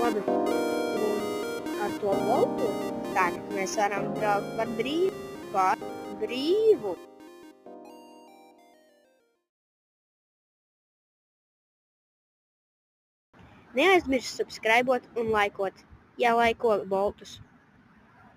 Labi. Un ar to voltu tagad mēs varam braukt par brīvu. Par brīvu. Neaizmirst subscribot un laikot. Jālaiko voltus.